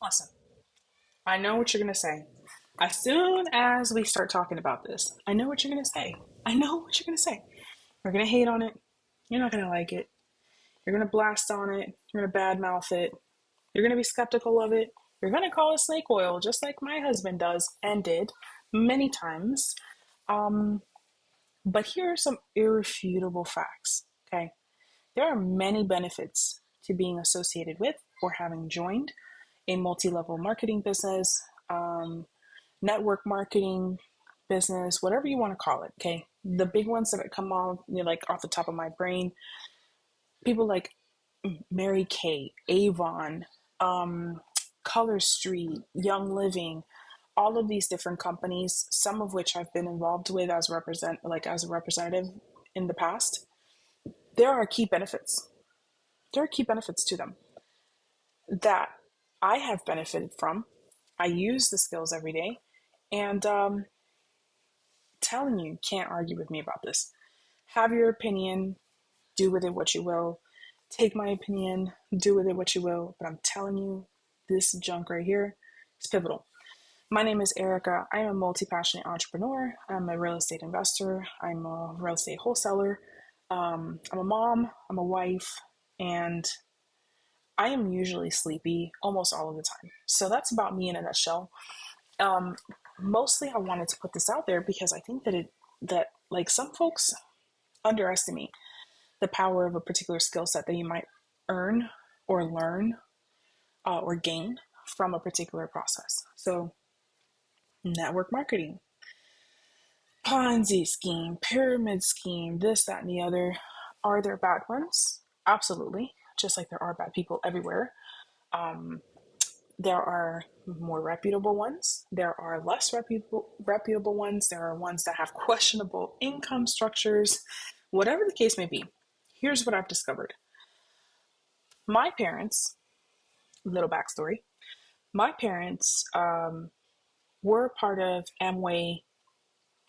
Listen, I know what you're going to say. As soon as we start talking about this, I know what you're going to say. I know what you're going to say. You're going to hate on it. You're not going to like it. You're going to blast on it. You're going to badmouth it. You're going to be skeptical of it. You're going to call it snake oil, just like my husband does and did many times. Um, but here are some irrefutable facts, okay? There are many benefits to being associated with or having joined a multi-level marketing business, network marketing business, whatever you want to call it. Okay, the big ones that come on, like off the top of my brain, people like Mary Kay, Avon, Color Street, Young Living, all of these different companies, some of which I've been involved with as a representative in the past. There are key benefits. There are key benefits to them that I have benefited from. I use the skills every day, and telling you, can't argue with me about this. Have your opinion, do with it what you will. Take my opinion, do with it what you will. But I'm telling you, this junk right here is pivotal. My name is Erica. I am a multi-passionate entrepreneur. I'm a real estate investor. I'm a real estate wholesaler. I'm a mom. I'm a wife. And I am usually sleepy almost all of the time. So that's about me in a nutshell. Um, Mostly I wanted to put this out there because I think that like some folks underestimate the power of a particular skill set that you might earn or learn or gain from a particular process. So, network marketing, Ponzi scheme, pyramid scheme, this, that, and the other. Are there bad ones? Absolutely. Just like there are bad people everywhere. Um, there are more reputable ones. There are less reputable ones. There are ones that have questionable income structures. Whatever the case may be, here's what I've discovered. My parents, little backstory, my parents were part of Amway,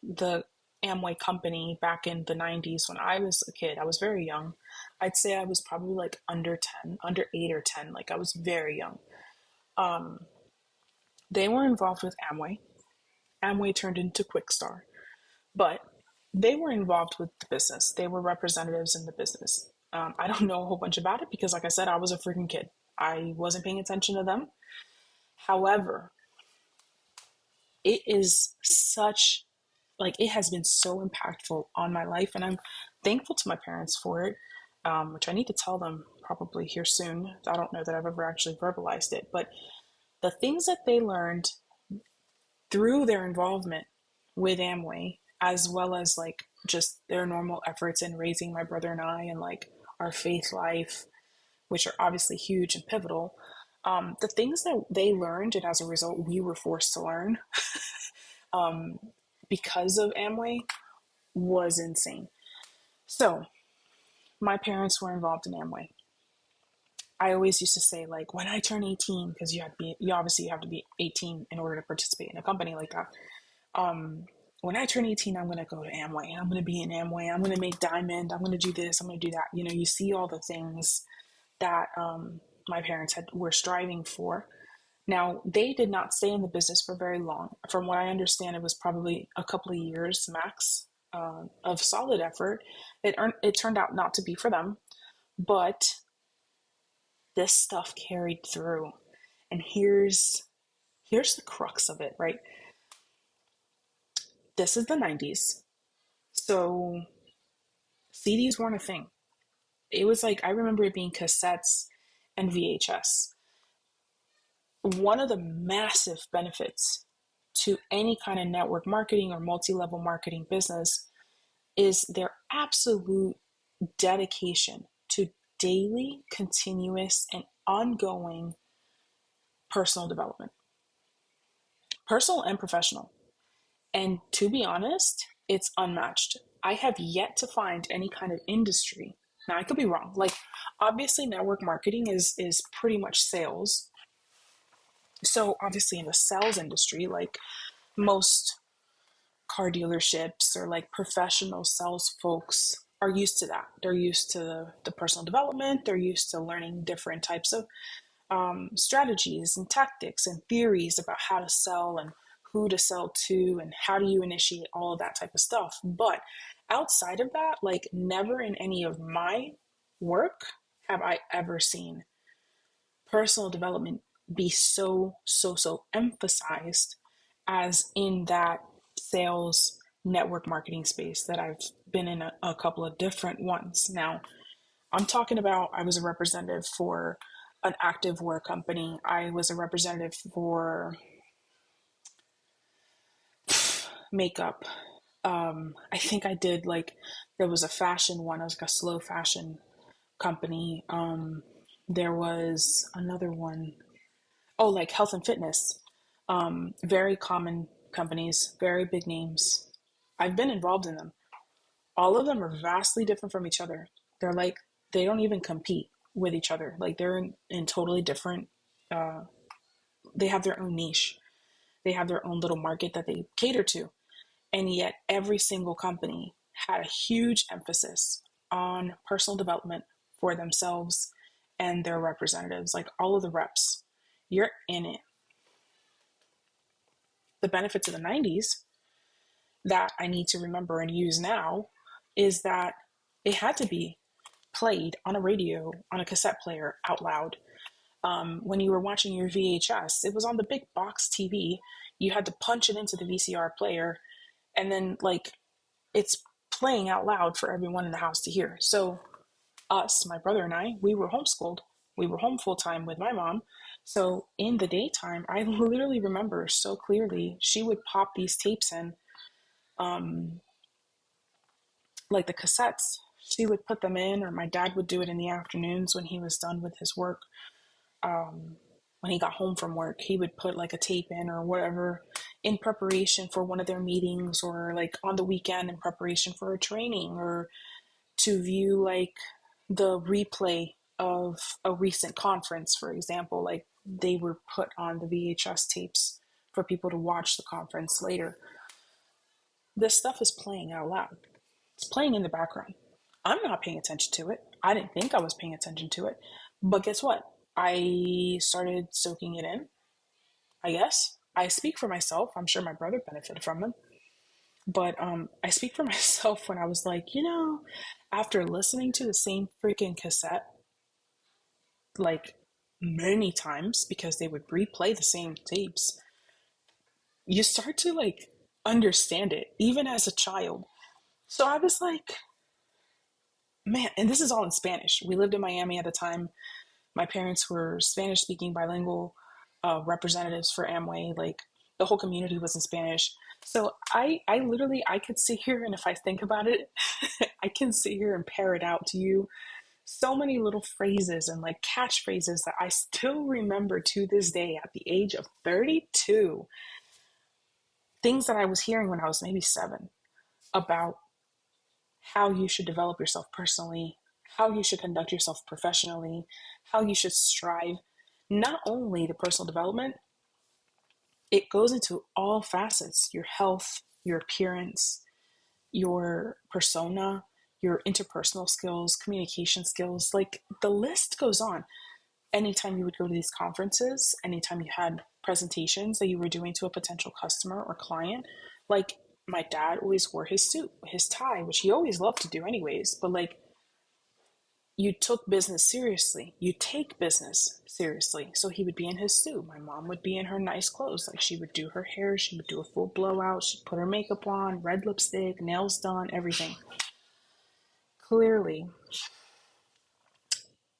the Amway company back in the 90s when I was a kid. I was very young. I'd say I was probably like under 10, under 8 or 10. Like I was very young. Um, they were involved with Amway. Amway turned into Quickstar, but they were involved with the business. They were representatives in the business. I don't know a whole bunch about it because, like I said, I was a freaking kid. I wasn't paying attention to them. However, it is such like it has been so impactful on my life, and I'm thankful to my parents for it, which I need to tell them probably here soon. I don't know that I've ever actually verbalized it, but the things that they learned through their involvement with Amway, as well as like just their normal efforts in raising my brother and I, and like our faith life, which are obviously huge and pivotal. The things that they learned, and as a result, we were forced to learn um, because of Amway, was insane. So, my parents were involved in Amway. I always used to say, like, when I turn 18, because you obviously have to be 18 in order to participate in a company like that. Um, when I turn 18, I'm going to go to Amway. I'm going to be in Amway. I'm going to make diamond. I'm going to do this. I'm going to do that. You know, you see all the things that my parents were striving for. Now, they did not stay in the business for very long. From what I understand, it was probably a couple of years max of solid effort. It turned out not to be for them, but this stuff carried through. And here's the crux of it, right? This is the 90s. So CDs weren't a thing. It was like I remember it being cassettes and VHS. One of the massive benefits to any kind of network marketing or multi-level marketing business is their absolute dedication to daily, continuous, and ongoing personal development, personal and professional. And to be honest, it's unmatched. I have yet to find any kind of industry. Now, I could be wrong. Like, obviously, network marketing is pretty much sales. So, obviously, in the sales industry, like most car dealerships or like professional sales folks are used to that. They're used to the personal development. They're used to learning different types of strategies and tactics and theories about how to sell and who to sell to and how do you initiate all of that type of stuff. But outside of that, like never in any of my work have I ever seen personal development be so emphasized as in that sales network marketing space that I've been in a couple of different ones. Now, I'm talking about I was a representative for an active wear company. I was a representative for makeup. I think I did like there was a fashion one. It was like a slow fashion company. There was another one. Oh, like health and fitness. Very common companies, very big names. I've been involved in them. All of them are vastly different from each other. They're like they don't even compete with each other. Like they're in totally different. Uh, they have their own niche. They have their own little market that they cater to, and yet every single company had a huge emphasis on personal development for themselves and their representatives. Like all of the reps, you're in it. The benefits of the 90s that I need to remember and use now is that it had to be played on a radio, on a cassette player, out loud. When you were watching your VHS, it was on the big box TV. You had to punch it into the VCR player, and then like it's playing out loud for everyone in the house to hear. So us, my brother and I, we were homeschooled. We were home full time with my mom. So in the daytime, I literally remember so clearly she would pop these tapes in, um, like the cassettes. She would put them in, or my dad would do it in the afternoons when he was done with his work. Um, when he got home from work, he would put like a tape in or whatever in preparation for one of their meetings, or like on the weekend in preparation for a training, or to view like the replay of a recent conference, for example. Like they were put on the VHS tapes for people to watch the conference later. This stuff is playing out loud. It's playing in the background. I'm not paying attention to it. I didn't think I was paying attention to it. But guess what? I started soaking it in, I guess. I speak for myself. I'm sure my brother benefited from them. But I speak for myself when I was like, after listening to the same freaking cassette like many times because they would replay the same tapes, you start to like understand it even as a child. So I was like, man, and this is all in Spanish. We lived in Miami at the time. My parents were Spanish speaking bilingual representatives for Amway. Like the whole community was in Spanish. So I literally, I could sit here and if I think about it, I can sit here and pair it out to you. So many little phrases and like catchphrases that I still remember to this day at the age of 32. Things that I was hearing when I was maybe 7 about how you should develop yourself personally, how you should conduct yourself professionally, how you should strive. Not only the personal development, it goes into all facets: your health, your appearance, your persona, your interpersonal skills, communication skills. Like the list goes on. Anytime you would go to these conferences, anytime you had presentations that you were doing to a potential customer or client, like my dad always wore his suit, his tie, which he always loved to do anyways, but like you took business seriously. You take business seriously. So he would be in his suit. My mom would be in her nice clothes. Like she would do her hair, she would do a full blowout, she'd put her makeup on, red lipstick, nails done, everything. Clearly,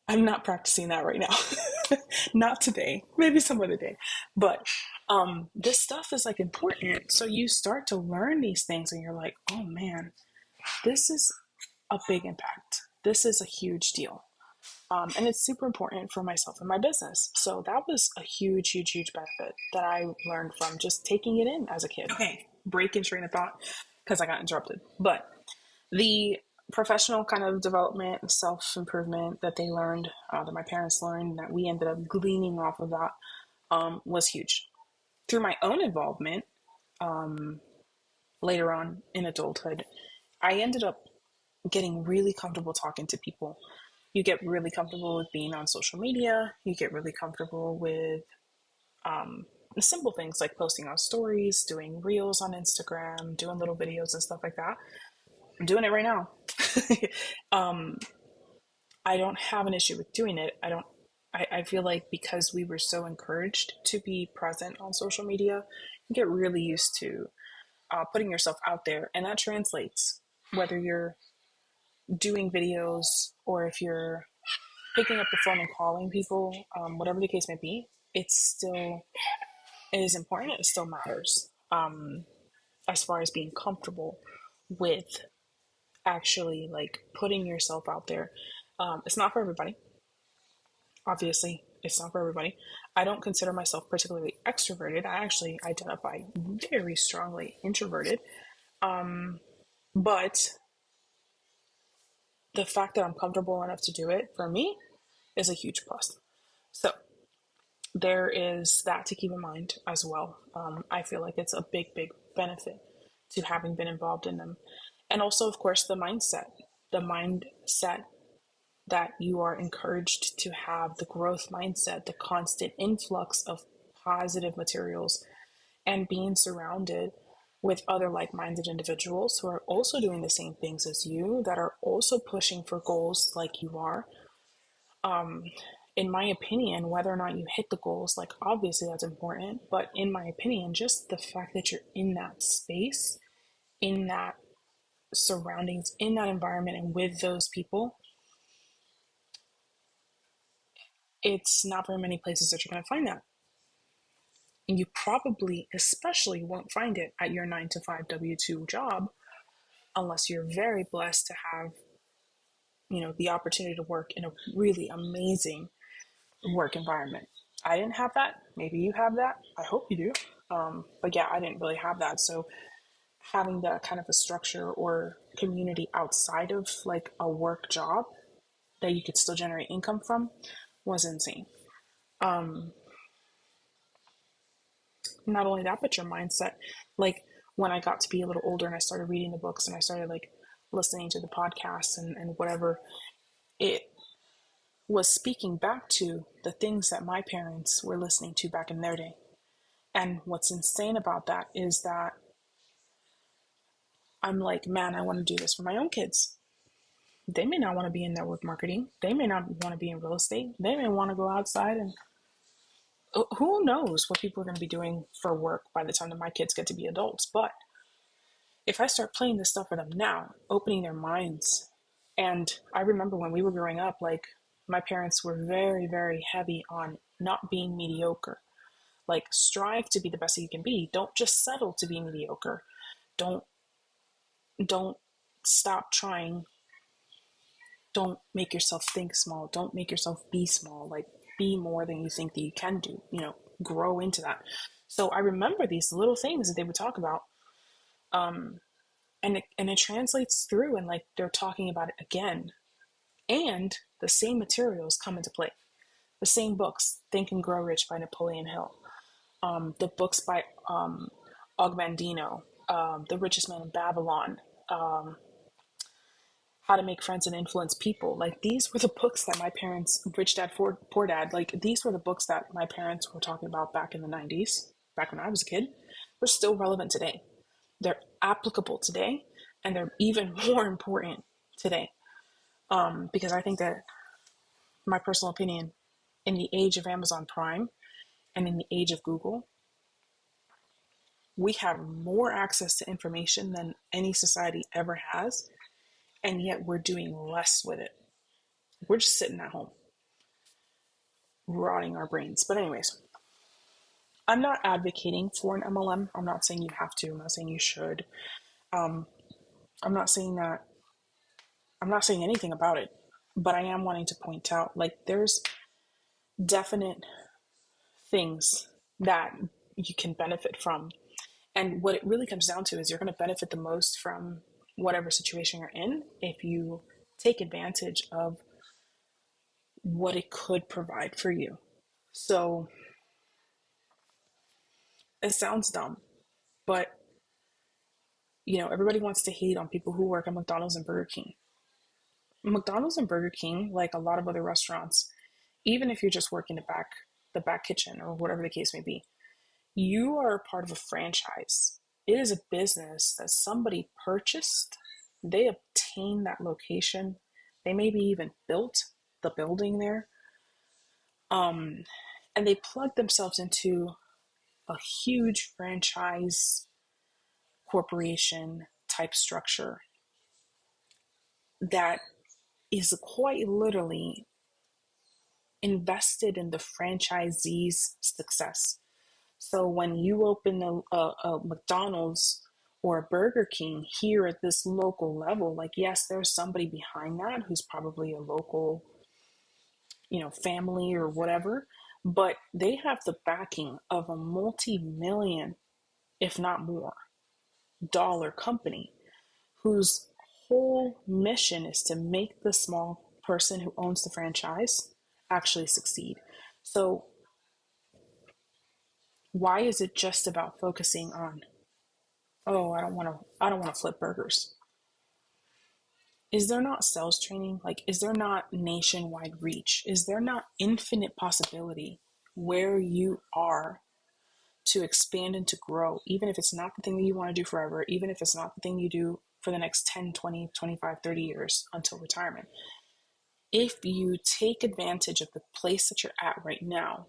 I'm not practicing that right now. Not today. Maybe some other day. But this stuff is like important. So you start to learn these things and you're like, oh man, this is a big impact. This is a huge deal. And it's super important for myself and my business. So that was a huge benefit that I learned from just taking it in as a kid. Okay, break in train of thought because I got interrupted. But the professional kind of development, self-improvement that they learned, that my parents learned, that we ended up gleaning off of that, was huge. Through my own involvement, um, later on in adulthood, I ended up getting really comfortable talking to people. You get really comfortable with being on social media. You get really comfortable with the simple things like posting on stories, doing reels on Instagram, doing little videos and stuff like that. I'm doing it right now. um, I don't have an issue with doing it. I feel like because we were so encouraged to be present on social media, you get really used to putting yourself out there. And that translates whether you're doing videos or if you're picking up the phone and calling people, whatever the case may be, it is important. It still matters as far as being comfortable with actually like putting yourself out there. It's not for everybody. Obviously, it's not for everybody. I don't consider myself particularly extroverted. I actually identify very strongly introverted. But the fact that I'm comfortable enough to do it for me is a huge plus. So there is that to keep in mind as well. I feel like it's a big, big benefit to having been involved in them. And also, of course, the mindset that you are encouraged to have, the growth mindset, the constant influx of positive materials, and being surrounded with other like-minded individuals who are also doing the same things as you, that are also pushing for goals like you are. In my opinion, whether or not you hit the goals, like obviously that's important, but in my opinion, just the fact that you're in that space, in that surroundings, in that environment, and with those people, it's not very many places that you're going to find that. And you probably, especially, won't find it at your 9 to 5 W-2 job unless you're very blessed to have, the opportunity to work in a really amazing work environment. I didn't have that. Maybe you have that. I hope you do. But yeah, I didn't really have that. So having that kind of a structure or community outside of like a work job that you could still generate income from was insane. Not only that, but your mindset. Like when I got to be a little older and I started reading the books and I started like listening to the podcasts and whatever, it was speaking back to the things that my parents were listening to back in their day. And what's insane about that is that I'm like, man, I want to do this for my own kids. They may not want to be in network marketing. They may not want to be in real estate. They may want to go outside and who knows what people are going to be doing for work by the time that my kids get to be adults. But if I start playing this stuff for them now, opening their minds, and I remember when we were growing up, like my parents were very, very heavy on not being mediocre. Like strive to be the best that you can be. Don't just settle to be mediocre. Don't don't stop trying. Don't make yourself think small. Don't make yourself be small. Like be more than you think that you can do. Grow into that. So I remember these little things that they would talk about, and it translates through, and like they're talking about it again, and the same materials come into play. The same books, Think and Grow Rich by Napoleon Hill, the books by Og Mandino, The Richest Man in Babylon, How to Make Friends and Influence People. Like these were the books that my parents, Rich Dad, Poor Dad, like these were the books that my parents were talking about back in the 90s, back when I was a kid. They're still relevant today. They're applicable today, and they're even more important today. Because I think that, my personal opinion, in the age of Amazon Prime and in the age of Google, we have more access to information than any society ever has, and yet we're doing less with it. We're just sitting at home, rotting our brains. But anyways, I'm not advocating for an MLM. I'm not saying you have to. I'm not saying you should. I'm not saying that. I'm not saying anything about it. But I am wanting to point out, like, there's definite things that you can benefit from. And what it really comes down to is you're going to benefit the most from whatever situation you're in if you take advantage of what it could provide for you. So it sounds dumb, but everybody wants to hate on people who work at McDonald's and Burger King. McDonald's and Burger King, like a lot of other restaurants, even if you're just working the back kitchen or whatever the case may be, you are a part of a franchise. It is a business that somebody purchased. They obtained that location. They maybe even built the building there. Um, and they plug themselves into a huge franchise corporation type structure that is quite literally invested in the franchisee's success. So when you open a McDonald's or a Burger King here at this local level, like, yes, there's somebody behind that who's probably a local, family or whatever, but they have the backing of a multi-million, if not more, dollar company whose whole mission is to make the small person who owns the franchise actually succeed. So why is it just about focusing on, oh, I don't want to flip burgers? Is there not sales training? Like, is there not nationwide reach? Is there not infinite possibility where you are to expand and to grow, even if it's not the thing that you want to do forever, even if it's not the thing you do for the next 10, 20, 25, 30 years until retirement? If you take advantage of the place that you're at right now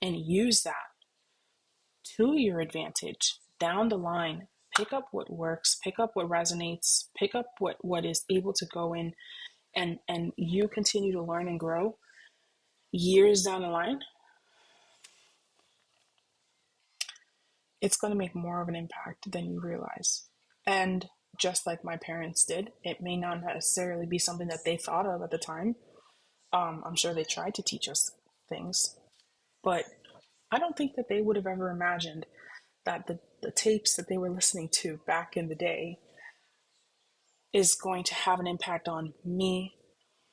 and use that to your advantage down the line, pick up what works, pick up what resonates, pick up what is able to go in, and you continue to learn and grow years down the line, it's going to make more of an impact than you realize. And just like my parents did, it may not necessarily be something that they thought of at the time. I'm sure they tried to teach us things, but I don't think that they would have ever imagined that the tapes that they were listening to back in the day is going to have an impact on me,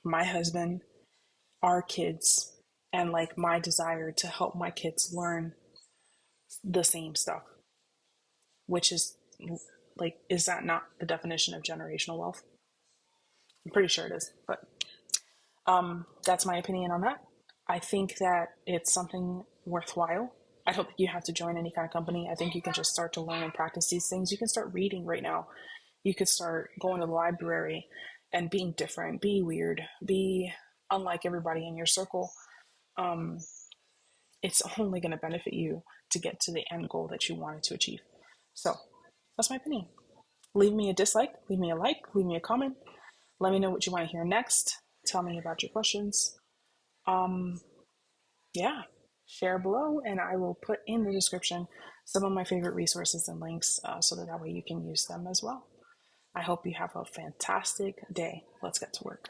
my husband, our kids, and like my desire to help my kids learn the same stuff, which is like, is that not the definition of generational wealth? I'm pretty sure it is, but that's my opinion on that. I think that it's something worthwhile. I don't think you have to join any kind of company. I think you can just start to learn and practice these things. You can start reading right now. You could start going to the library and being different, be weird, be unlike everybody in your circle. Um, it's only going to benefit you to get to the end goal that you wanted to achieve. So that's my opinion. Leave me a dislike, leave me a like, leave me a comment. Let me know what you want to hear next. Tell me about your questions. Um, yeah, share below, and I will put in the description some of my favorite resources and links so that way you can use them as well. I hope you have a fantastic day. Let's get to work.